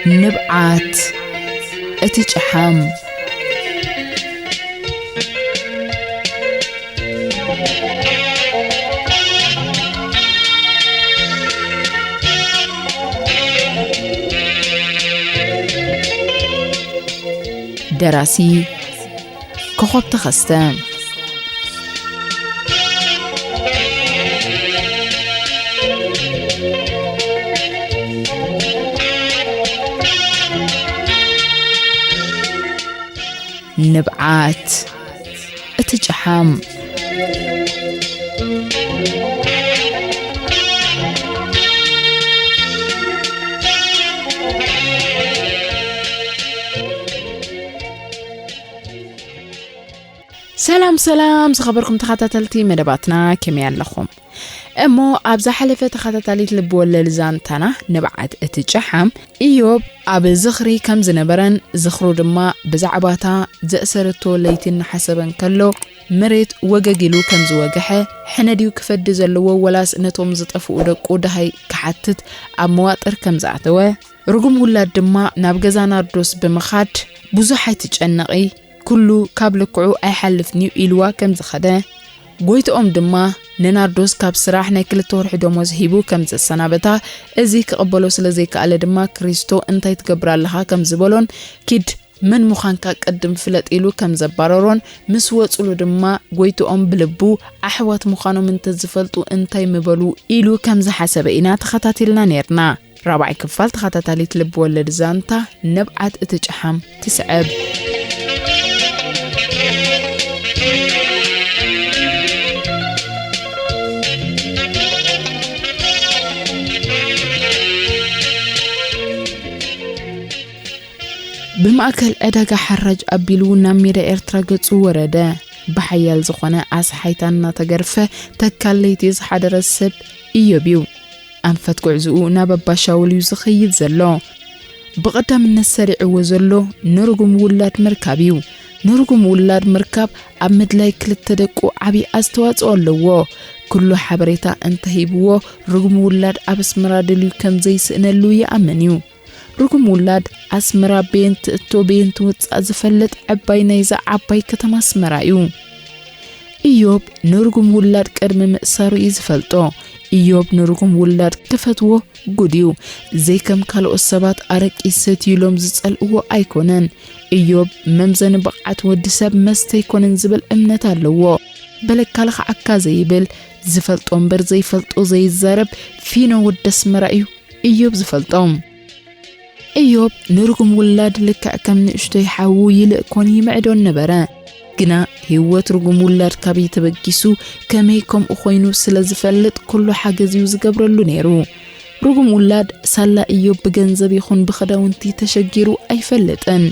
نبعات اتجحام دراسي كخب تخستان نبعات اتجحام سلام زخبركم تخاتلتي مدباتنا كميا لكم امو ابزا حلفه تخاتليت لبولل زانتنا نبعت اتجحم ايوب اب زخري كم زنبرن زخرو دما بزعباتا زأسرتو ليتن حسبن كلو مريت وججلو كم زوجحه حنديو كفد زلو ولاس نتوم زطفو دقو دهي كحتت امواتر كم زعتوه رغم ولاد دما نابغزا ناردوس بمخاد بزح يتጨنقي كله كابلكعو اي حلفني إلوا كم زخده قويتهم دما نناردوس كاب سراحنا كل تورح دوموز هيبو كم زسنابتا ازيك قبلو سلزيك على دما كريستو انت يتقبر لها كم زبولون كد من مخانكا قدم فلت إلو كم زباررون مسوات إلو دما قويتهم بلبو أحوات مخانو من تزفلتو انت يمبلو إلو كم زحسب إنا تخطاتي لنا نيرنا رابع كفال تخطاتالي تلبو واللزانتا نبعت اتجحم تسعب بمأكل أداك حرج أبيلو نمير إرتراجت ورده بحيال زخانة أصحيتنا تجرفه تكليتيز حدر السب إيوبيو أنفت قعزو نبى شاول يزخيد زلو بقدم من السريع وزلو نرجم ولاد مركبيو نرجم ولاد مركب أمد لاي كل تدقو عبي أستوات أولو كل حبريتا انتهيبو رجم ولاد أبس مرادلو كم زي سنلو يأمنيو رغم ولاد أسمرا بنت تو بنت وتزفلت عباي نيزا عباي كتما اسمرايو إيوب نرغم ولاد كرم مأسارو يزفلتو إيوب نرغم ولاد كفتوه قديو زي كم كالو السبات أرك إستيلوم زتسألوه أيكونن إيوب ممزن بقعت ودساب مستيكونن زبل أمنت اللوو بلك كالخ عكا زيبل زفلتو مبر زي فلتو زي الزارب فينو ودس مرايو إيوب زفلتوم إيوب نرغم ولاد لك كم نشتي حاو يلقون يمعدون نبرا قنا هو ترغم ولاد كابي تبقيسو كميكم أخوينو سلازفلت كل حاجة زيوز قبرلو نيرو رغم ولاد سالا إيوب بجنزب يخون بخداونتي تشجيرو أي فلتن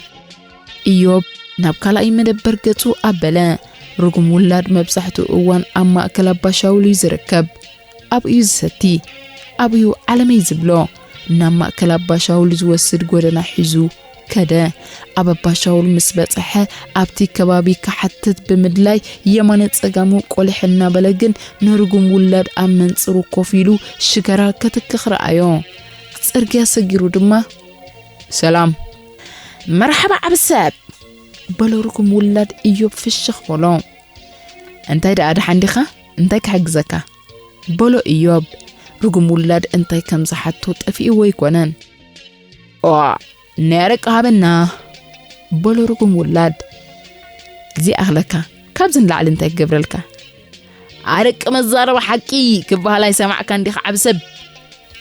إيوب نابكال أي مدبر قطو أبلا رغم ولاد مبسحتو أوان أما أكلابا شاولو يزركب أب يزستي أبيو علمي زبلو نما كلابا شاول زوسد غودنا حيزو كدا أبا شاول مسبصحه أبتي كبابي كحتت بمدلاي يمن صقامو قلحنا بلغن نرغم ولاد امن صرو كوفيلو شكرا كتكخر ايو صرغيا سغيرو دما سلام مرحبا عبساب بلوركم ولاد ايوب في الشخ بولو انتي دا حندخه انتي كحجزكا بولو ايوب رغم ولاد انتي كم زحتو طفي ويكونن نارك هابنا بولو رغم ولاد زي اغلكا كابزن لعل انتي قبرلكا عارك مزارب حقي كبهلا يسمعك عندي عبسب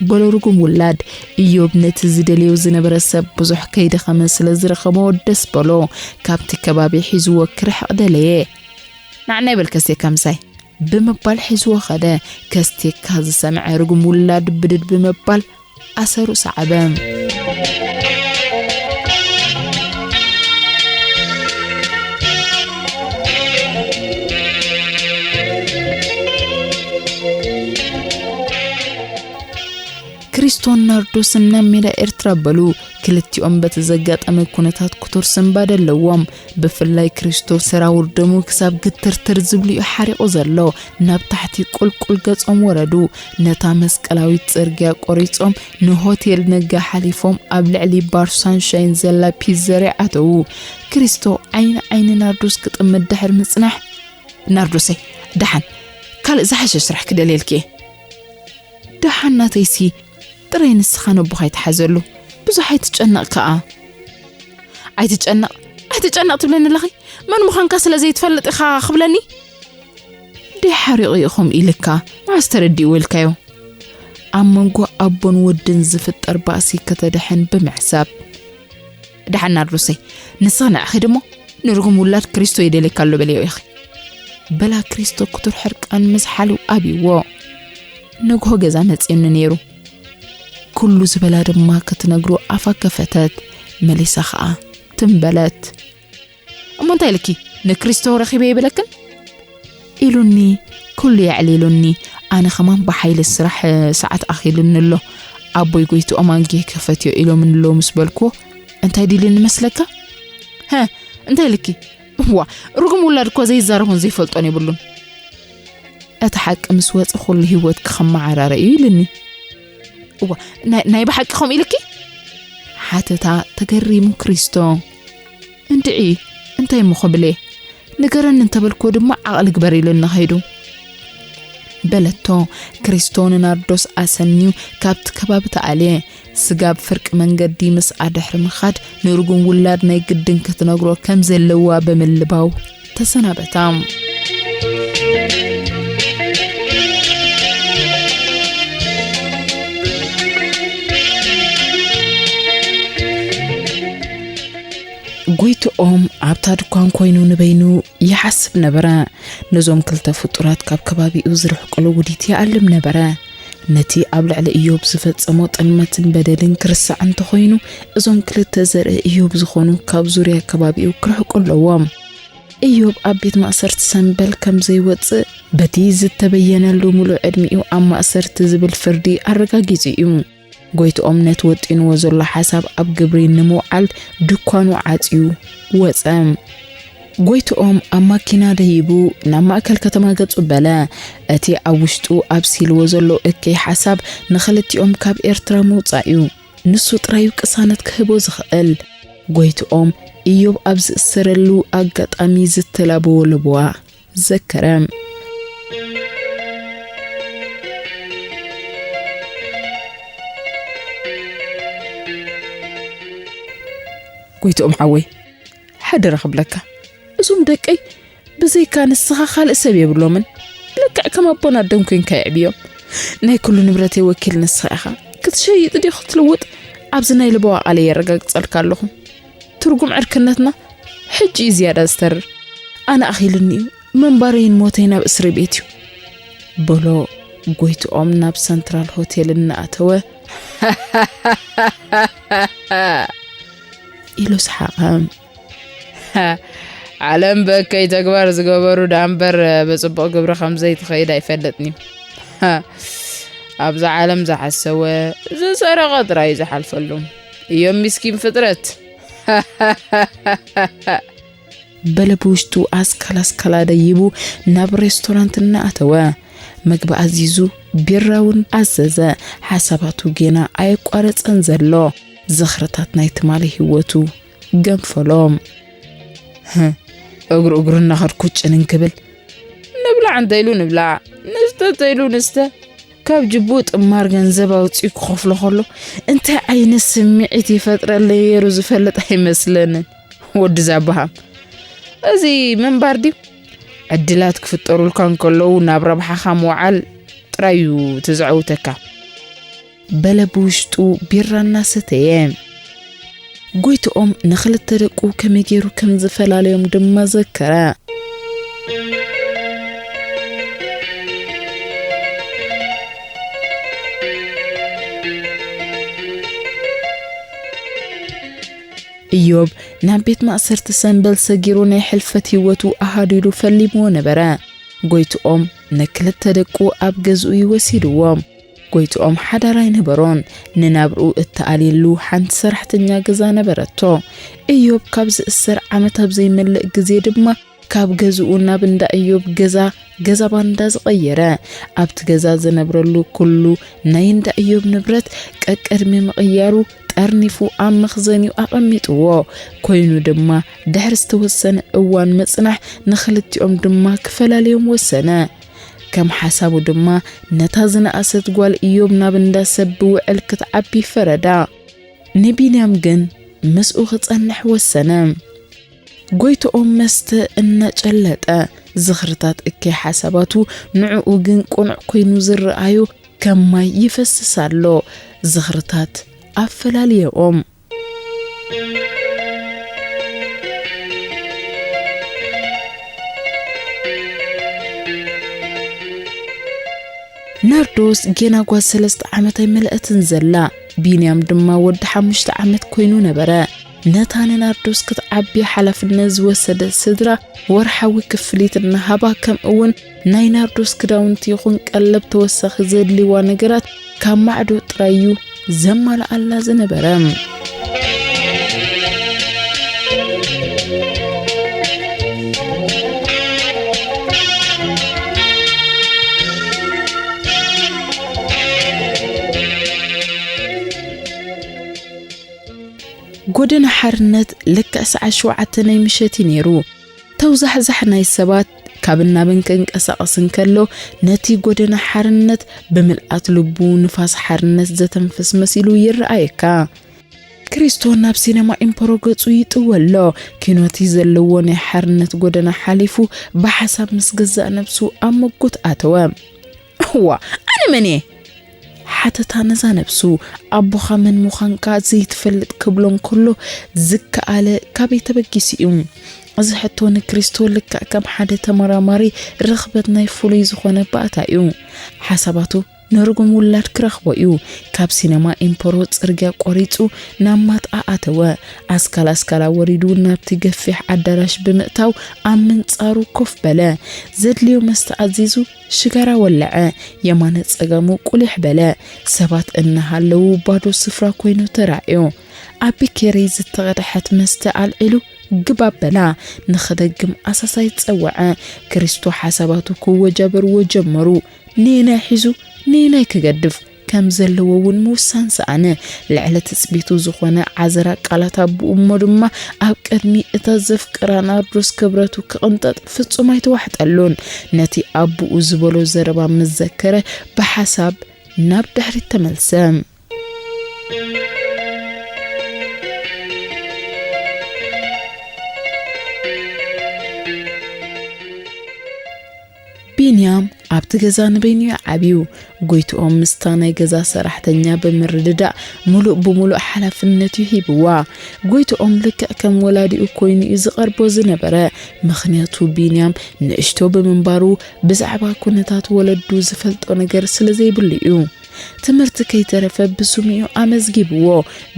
بولو رغم ولاد ايوب نتزدليو زنبر السب بزح كيد خمس لزرخمو دس بولو كابتي كبابي حيزو كرح قدليه نعني بالكسي كمساي بمبال حيزو خدا كستي كاز سمع رغم ولاد بدد بمبال أسرو صعبان كريستون ناردوس نميرا ارترابلو ክልቲኦም በተዘጋጠመ ኩነታት ኩቱር ስንባደለዎም ብፍላይ ክርስቶስ ሰራውር ደሙ ክሳብ ግትርትር ዝብልዩ ሓሪቆ ዘሎ ናብ ታሕቲ ቁልቁል ገጾም ወረዱ ነታ መስቀላዊ ጽርግያ ቆሪጾም ንሆቴል ነጋ ሓሊፎም ኣብ ልዕሊ ባር ሳንሻይን ዘላ ፒዘሪያ ኣተው ክርስቶ ዓይን ናርዶስ ክጥምት ድሕር ምጽናሕ ናርዶሰይ ደሓን ካልእ ዝሓሸ ስራሕ ክደልየልኪ ደሓን ናተይሲ ጥረይ ንስኻ ነቦኻ ይትሓዘሉ ብዙሕ ኣይትጨነቕ ከዓ ኣይትጨነቕ ትብለኒ ኣለኺ መን ምዃንካ ስለዘይትፈልጥ ኢኻ ክብለኒ ድሓሪቑ ኢኹም ኢልካ ማስተረዲኡ ኢልካዮ ኣብ መንጎ ኣቦን ወድን ዝፍጠር ባእሲ ከተድሕን ብምሕሳብ ደሓን ናርዶሰይ ንስኻ ንኣኺ ደሞ ንርጉም ውላድ ክርስቶ ይደልየካ ኣሎ በልዮ ኢኺ በላ ክርስቶ ኩቱር ሕርቃን ምስ ሓሉ ኣብይዎ ንግሆ ገዛ መጺን ነይሩ ኩሉ ዝበላ ድማ ክትነግሩ ኣፋ ከፈተት መሊሳ ከዓ ትንበለት እሞንታይ ልኪ ንክርስቶ ረኺበ ይብለክን ኢሉኒ ኩሉ ያዕሊሉኒ ኣነ ኸማን በሓይል ስራሕ ሰዓት ኣኺሉኒ ኣሎ ኣቦይ ጎይቱ ኣማንጌ ከፈትዮ ኢሎም ንሎ ምስ በልኮ እንታይ ዲልን መስለካ እንታይ ልኪ ዋ ርጉም ውላድ ኮ ዘይዛረቡን ዘይፈልጦን ይብሉን እቲ ሓቂ ምስ ወጽ ኩሉ ህይወት ክኸማዓራረ ይልኒ ዋ ናይ በሓቂ ኸም ኢልኪ ሓተታ ተገሪሙ ክርስቶ እንድዒ እንታይ ምኸብለ ንገረን እንተበልኮ ድማ ዓቕል ግበር ኢልና ኸይዱ በለቶ ክርስቶን ናርዶስ ኣሰኒዩ ካብቲ ከባቢ ተኣልየ ስጋብ ፍርቅ መንገዲ ምስ ኣድሕር ምኻድ ንርጉም ውላድ ናይ ግድን ክትነግሮ ከም ዘለዋ በመልባው ተሰናበታም ጎይቶኦም ኣብታ ድኳን ኮይኑ ንበይኑ ይሓስብ ነበረ ነዞም ክልተ ፍጡራት ካብ ከባቢኡ ዝርሕቀሉ ውዲት ይዓልም ነበረ ነቲ ኣብ ልዕሊ ኢዮብ ዝፈጸሞ ጥልመትን በደልን ክርስዕ እንተኾይኑ እዞም ክልተ ዘርኢ ኢዮብ ዝኾኑ ካብ ዙርያ ከባቢኡ ክርሕቀለዎም ኢዮብ ኣብ ቤት ማእሰርቲ ሰንበል ከም ዘይወፅእ በቲ ዝተበየነሉ ሙሉእ ዕድሚኡ ኣብ ማእሰርቲ ዝብል ፍርዲ ኣረጋጊጹ እዩ ጎይቶኦም ነት ወጢንዎ ዘሎ ሓሳብ ኣብ ግብሪ ንምውዓል ድኳኑ ዓጽዩ ወጸም ጎይቶኦም ኣብ ማኪና ደይቡ ናብ ማእከል ከተማ ገጹ በለ እቲ ኣብ ውሽጡ ኣብሲልዎ ዘሎ እከይ ሓሳብ ንኽልቲኦም ካብ ኤርትራ ምውጻእ እዩ ንሱ ጥራዩ ቅሳነት ክህቦ ዝኽእል ጎይቶኦም ኢዮብ ኣብ ዝእሰረሉ ኣጋጣሚ ዝተላበዎ ልብዋ ዘከረም ጎይቶኦም ሓወይ ሓደረ ኸብለካ እዞም ደቀይ ብዘይካ ንስኻ ካልእ ሰብ የብሎምን ልክዕ ከም ኣቦና ኣደም ኮንካ ይዕብዮም ናይ ኩሉ ንብረት ወኪል ንስኻ ኢኻ ክትሸይጥ ዲ ክትልውጥ ኣብዚ ናይ ልበዋ ቃል የረጋግጸልካ ኣለኹ ትርጉም ዕርክነትና ሕጂ ዝያዳ ዝተርር ኣነ ኣኺልኒ መንባረይን ሞተይ ናብ እስሪ ቤት እዩ በሎ ጎይቶኦም ናብ ሰንትራል ሆቴል እናኣተወ ኢሉ ሰሓቐም ዓለም በከይ ተግባር ዝገበሩ ዳንበር በጽቡቕ ግብሪ ከምዘይ ትኸይድ ኣይፈለጥኒ ኣብዛ ዓለም ዝሓሰወ ዝሰረቐ ጥራይ ዝሓልፈሉ እዮም ምስኪን ፍጥረት በለብውሽቱ ኣስካላ ደይቡ ናብ ሬስቶራንት እናኣተወ ምግቢ ኣዚዙ ቢራውን ኣዘዘ ሓሳባቱ ገና ኣይቋረጸን ዘሎ ዘኽረታት ናይ ትማሊ ህይወቱ ገንፈሎም እግሩ እናኸድኩ ጭንን ክብል ንብላዕ እንተይሉ ንብላዕ ንስተ እንተይሉ ንስተ ካብ ጅቡ ጥማር ገንዘብ ኣውፂኡ ክኸፍሎ ኸሎ እንታይ ዓይነት ስምዒት ይፈጥረለይ ነይሩ ዝፈልጥ ኣይመስለንን ወዲ ዛባሃም እዚ መንባር ድዩ ዕድላት ክፍጠሩልካ እንከለዉ ናብ ረብሓኻ ምውዓል ጥራዩ ትዝዕውተካ በለብውሽጡ ቢራና ሰተየ ጎይቶኦም ንኽልተ ደቁ ከመይ ገይሩ ከም ዝፈላለዮም ድማ ዘከረ ኢዮብ ናብ ቤት ማእሰርቲ ሰንበል ሰጊሩ ናይ ሕልፈት ህይወቱ ኣሃዲሉ ፈሊምዎ ነበረ ጎይቶኦም ንክልተ ደቁ ኣብ ገዝኡ ይወሲድዎም ጎይቶኦም ሓዳራይ ነበሮን ንናብርኡ እተኣልየሉ ሓንቲ ሰራሕተኛ ገዛ ነበረቶ ኢዮብ ካብ ዝእሰር ዓመት ኣብ ዘይመልእ ግዜ ድማ ካብ ገዝኡ ናብ እንዳ ኢዮብ ገዛ ባንዳ ዝቀየረ ኣብቲ ገዛ ዝነብረሉ ኩሉ ናይ እንዳ ኢዮብ ንብረት ቀቀድሚ ምቕያሩ ጠርኒፉ ኣብ መኽዘኒኡ ኣቐሚጥዎ ኮይኑ ድማ ድሕሪ ዝተወሰነ እዋን መጽናሕ ንኽልቲኦም ድማ ክፈላለዮም ወሰነ ከም ሓሳቡ ድማ ነታ ዝነኣሰት ጓል ኢዮብ ናብ እንዳ ሰብ ውዕል ክትዓቢ ፈረዳ ንቢንያም ግን ምስኡ ክጸንሕ ወሰነ ጎይቶኦም መስተ እናጨለጠ ዝኽርታት እከ ሓሳባቱ ንዕኡ ግን ቁኑዕ ኮይኑ ዝረአዩ ከም ማይ ይፈስሳሎ ዝኽርታት ኣፈላልየኦም ናርዶስ ገና ጓል 3 ዓመት ኣይመልአትን ዘላ ቢንያም ድማ ወዲ 5 ዓመት ኮይኑ ነበረ ነታን ናርዶስ ክትዓቢ ሓላፍነት ዝወሰደ ስድራ ወርሓዊ ክፍሊት እናሃባ ከም እውን ናይ ናርዶስ ክዳውንቲ ይኹን ቀለብ ተወሳኺ ዘድልይዋ ነገራት ካብ ማዕዶ ጥራዩ ዘማልኣላ ዝነበረ ጎደና ሓርነት ልክዕ ሰዓት 7 ናይ ምሸት ነይሩ ተውዛሕዛሕ ናይ ሰባት ካብና በንቀሳቀስን ከሎ ነቲ ጎደና ሓርነት ብምልአት ልቡ ንፋስ ሓርነት ዘተንፈስ መሲሉ ይረአየካ ክሪስቶ ናብ ሲነማ ኢምፐሮ ገጹ ይጥወሎ ኪኖቲ ዘለዎ ናይ ሓርነት ጎደና ሓሊፉ በሐሳብ ምስገዛእ ነፍሱ ኣመጎት ኣተወ ዋ ኣነ መኔ حتى نزا نفسو أبوخا من مخانكا زي تفلت كبلون كله زكا على كابي تبكيسيهم أزي حتى نكريستو لك كم حدا تمراماري رغبتنا يفولي زخونا بأتايو حساباتو نرغم ولاد كرخبايو كاب سينما إمبرو ترجع قريتو نامات آتوا أسكالا وريدو نابتي جفح عدراش بمقتاو أمن صارو كف بلا زدليو مستعزيزو شجرة ولعة يمانت أجامو كل حبلا سبات إنها لو بادو سفرة كوينو تراعيو أبي كريز التغرحات مستعال إلو جباب بلا نخدجم أساسي تسوعة كريستو حساباتو كو جبر وجمرو نينا حزو نينا كجدف كم زلوون موسان سأنا لعلة تثبيتو زخونا عزرا قالتا بأمرما أبقدمي اتزف كرانا روس كبراتو كأنتات فتصميت واحد اللون نتي أبو أزبولو زربا مذكرة بحساب ناب دحر التملسام بينيام ኣብቲ ገዛ ንበይኑ ዓቢዩ ጎይቶኦም ምስታናይ ገዛ ሰራሕተኛ በመረደዳ ሙሉእ ብሙሉእ ሓላፍነት ይሂብዋ ጎይቶኦም ልክዕ ከም ወላዲኡ ኮይኑ ዝቐርቦ ዝነበረ ምኽንያቱ ቢንያም ንእሽቶ ብምንባሩ ብዛዕባ ኩነታት ወለዱ ዝፈልጦ ነገር ስለዘይብሉ እዩ ትምህርቲ ከይተረፈ ብስሚዑ ኣመዝጊብዎ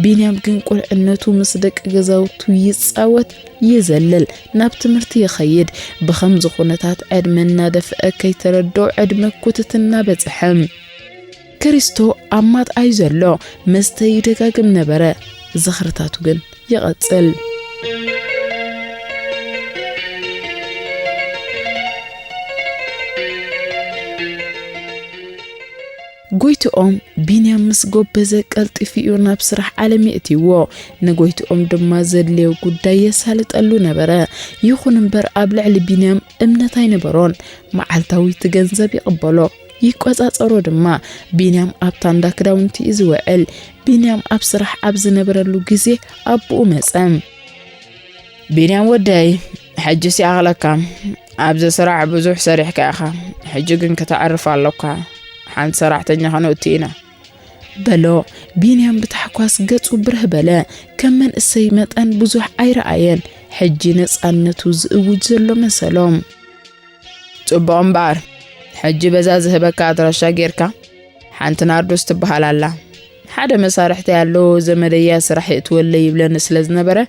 ቢንያም ግን ቁልዕነቱ ምስ ደቂ ገዛውቱ ይጻወት يزلل ناب تمرتي يخيد بخمز خونتات عدمنا دفأ كي تردو عدم كتتنا بزحم كريستو أمات أيزلو مستيدقا قم نبرا زخرتاتو قن يغتسل ጎይቶኦም ቢንያም ምስ ጎበዘ ቀልጥፊኡ ናብ ስራሕ ዓለም ይእትይዎ ንጎይቶኦም ድማ ዘድልዮ ጉዳይ የሳልጠሉ ነበረ ይኹን እምበር ኣብ ልዕሊ ቢንያም እምነት ኣይነበሮን መዓልታዊ ገንዘብ ይቕበሎ ይቆጻጸሮ ድማ ቢንያም ኣብ ታንዳ ክዳውንቲ ይዝውዕል ቢንያም ኣብ ስራሕ ኣብ ዝነበረሉ ግዜ ኣቡኡ መጸም ቢንያም ወዳይ ሕጅ ሲኣኽለካ ኣብ ዝስራሕ ብዙሕ ሰሪሕካ ኢኻ ሕጅ ግን ከተዓርፍ ኣለካ حان سرعتني خنوتينا بلو بينيام بتحكواس قصو بره بلا كمن السيمات أن بزوح أي رأيين حجي نسألنتو زقود زلو مسلوم تبعون بار حجي بزاز هبكا درشا جيركا حان تناردوس تبهال الله حدا مسارحتي اللو زمديا سرحي تولي يبلن سلز نبرة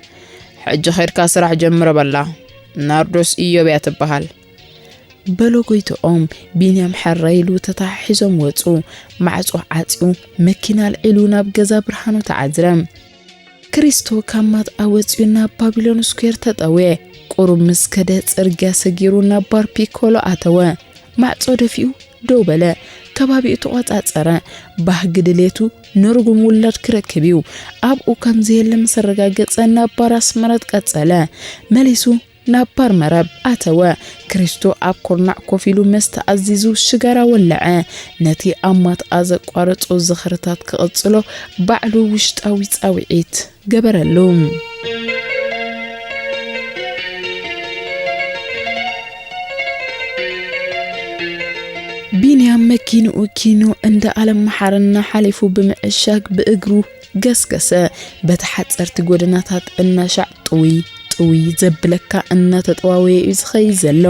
حجي خيركا سرح جمرة بالله ناردوس إيو بيا تبهال በሎጎይቶኦም ቢንያም ሓራይሉ ተታሒዞም ወጹ ማዕጾ ዓጺኡ መኪና ልዒሉ ናብ ገዛ ብርሃኑ ተዓዝረ ክሪስቶ ካማት አወጽዩ ናብ ባቢሎን ስኩዌር ተጠወ ቁሩብ ምስከደ ጽርግያ ሰጊሩ ናብ ባር ፒኮሎ አተወ ማዕጾ ደፊኡ ደው በለ ከባቢኡ ተቆጻጸረ ባህግ ድሌቱ ንርጉም ውላድ ክረክቢው አብኡ ከምዚ የለም ሰረጋገጸ ናብ ባር አስመረት ቀጸለ መሊሱ ናብ ባር መረብ አተወ ክሪስቶ አብ ኮርናዕ ኮፊሉ መስተአዚዙ ሽጋራ ወለዐ ነቲ አማት አዘቋረጾ ዝኽርታት ክቅጽሎ ባዕሉ ውሽጣዊ ጻውዒት ገበረሉ ቢንያም መኪኑ ኪኖ እንደ ዓለም መሐርና ሓሊፉ ብምዕሻግ በእግሩ ገስገሰ በተሐጸርቲ ጎደናታት እናሻዕ ጥዊ ዘብለካ እናተጠዋወየ ይዝኸይ ዘሎ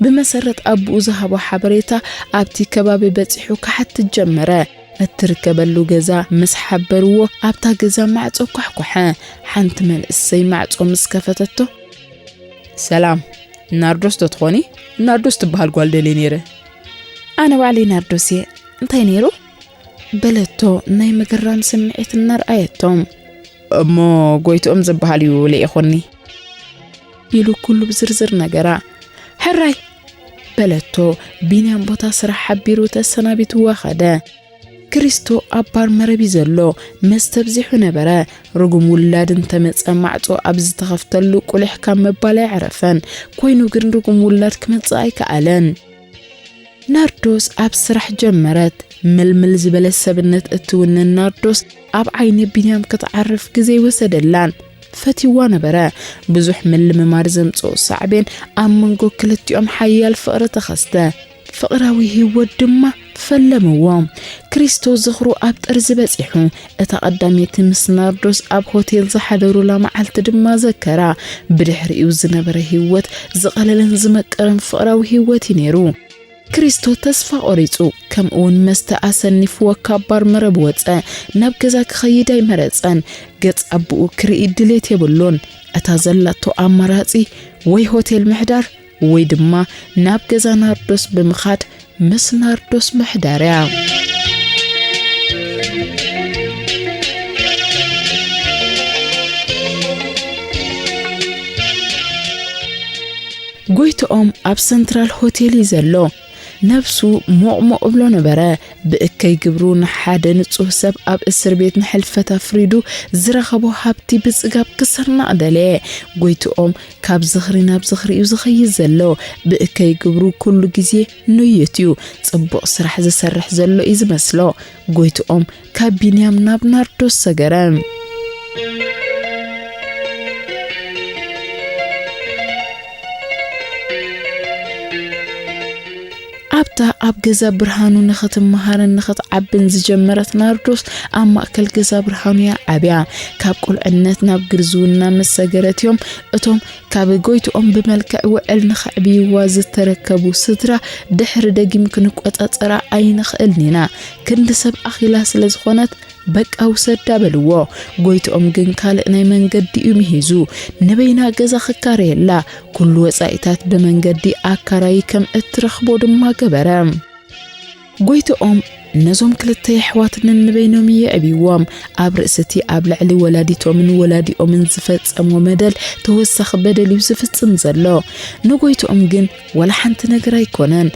በመሰረት አብኡ ዝሃቦ ሓበሬታ አብቲ ከባቢ በጽሑ ከሐት ጀመረ እትርከበሉ ገዛ ምስ ሓበርዎ አብታ ገዛ ማዕጾ ኳሕኳሐ ሓንቲ መንእሰይ ማዕጾ ምስ ከፈተቶ ሰላም ናርዶስ ትኾኒ ናርዶስ ትበሃል ጓል ደሌ ነይረ أنا وعلي ناردوسي انتي نيرو بلتو ناي مقرام سمعيت النار آياتهم أمو قويتو زبهاليو لإخوني يلو كله بزرزر نقرا حراي بلتو بينيان بوتا سرح حبيرو تسنابيتو واخدا كريستو أبار مربي زلو مستبزيحو نبرا رقم ولاد انتمت معتو أبز تغفتلو كل حكام مبالي عرفان كوينو قرن رقم ولاد كمت زايك ألان ናርዶስ አብ ስራሕ ጀመረት መልመል ዝበለ ሰብነት እትውን ናርዶስ አብ ዓይኒ ቢንያም ከተዓርፍ ግዜ ወሰደላን ፈቲዋ ነበረ ብዙሕ መልምማር ዘምጾ ሳዕቤን አብ መንጎ ክልቲኦም ሓያል ፍቅሪ ተኸስተ ፍቅራዊ ህይወት ድማ ፈለምዎም ክሪስቶ ዝኽሩ አብ ጠርዚ በጺሑ እታ ቀዳሚት ምስ ናርዶስ አብ ሆቴል ዝሓደሩላ መዓልቲ ድማ ዘከራ ብድሕሪኡ ዝነበረ ህይወት ዝቐለለን ዝመቀረን ፍቅራዊ ህይወት ነይሩ ክሪስቶ ተስፋ ቆሪጹ ከምኡን መስተአሰኒፍ ወካባር መረብ ወጸ ናብ ገዛ ክኸይድ አይመረጸን ገጽ አብኡ ክርኢ ድሌት የብሎን እታ ዘላቶ አማራጺ ወይ ሆቴል ምሕዳር ወይ ድማ ናብ ገዛ ናርዶስ ብምኻድ ምስ ናርዶስ ምሕዳርያ ጎይቶኦም አብ ሰንትራል ሆቴል ይዘሎ ነፍሱ ሞቅሞቅ ብሎ ነበረ በእከይ ግብሩ ንሓደ ንጹህ ሰብ አብ እስር ቤት ንሕልፈታ ፍሪዱ ዝረኸቦ ሃብቲ ብጽጋብ ክሰርና አደለ ጎይቶኦም ካብ ዝኽሪ ናብ ዝኽሪ ዝኸይ ዘሎ በእከይ ግብሩ ኩሉ ግዜ ንየትዩ ጽቡቕ ስራሕ ዝሰርሕ ዘሎ ይዝመስሎ ጎይቶኦም ካብ ቢንያም ናብ ናርዶስ ሰገረ አብታ አብ ገዛ ብርሃኑ ንኸትመሃርን ንኸትዓብን ዝጀመረት ናርዶስ አብ ማእከል ገዛ ብርሃኑ ያ ዓብያ ካብ ቁልዕነት ናብ ግርዙና መሰገረትዮም እቶም ካብ ጎይቶኦም በመልክዕ ውዕል ንኽዕብይዋ ዝተረከቡ ስድራ ድሕሪ ደጊም ክንቆጻጸራ አይንኽእልኒና ክንዲ ሰብ አኺላ ስለ ዝኾነት በቃ ውሰዳ በልዎ ጎይቶኦም ግን ካልእ ናይ መንገዲ እዩ ምሂዙ ንበይና ገዛ ክካረየላ ኩሉ ወጻኢታት በመንገዲ አካራይ ከም እትረኽቦ ድማ ገበረ ጎይቶኦም ነዞም ክልተ ኣሕዋትን ንበይኖም ይዕብይዎም ኣብ ርእስቲ ኣብ ልዕሊ ወላዲቶምን ወላዲኦምን ዝፈጸሞ መደል ተወሳኺ በደል ዝፍጽም ዘሎ ንጎይቶኦም ግን ወላ ሓንቲ ነገር ኣይኮነን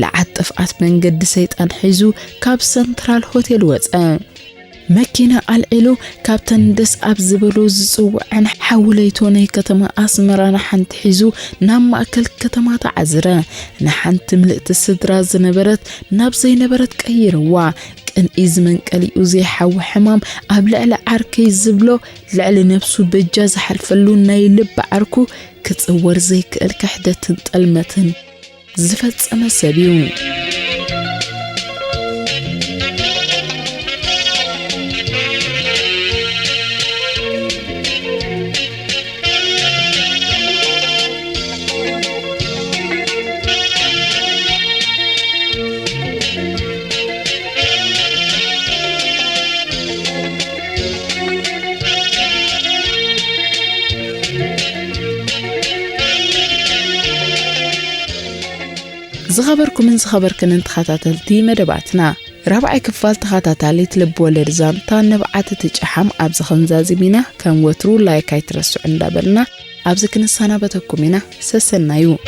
ለዓጥፍኣት መንገዲ ሰይጣን ሒዙ ካብ ሰንትራል ሆቴል ወጸ መኪና አልዒሉ ካብተን ደስ አብ ዝበሎ ዝጽውዕን ሓውለይቶ ናይ ከተማ አስመራ ንሓንቲ ሒዙ ናብ ማእከል ከተማ ተዓዝረ ንሓንቲ ምልእቲ ስድራ ዝነበረት ናብ ዘይነበረት ቀይርዋ ቅንኢ ዝመንቀሊኡ ዘይሓዊ ሕማም ኣብ ልዕሊ ዓርከይ ዝብሎ ልዕሊ ነፍሱ በጃ ዝሓልፈሉ ናይ ልብ ዓርኩ ክጽወር ዘይክእል ክሕደትን ጠልመትን ዝፈጸመ ሰብ እዩ زخبركم زخبركن تخاتاتلتي مدباتنا رابع كفال تخاتاتاليت لبولد زانتا نبعات تجحم أبز خنزازي بينا كان وترو لايكاي ترسو عندابلنا أبز كنسانا بتكمينا سسنايو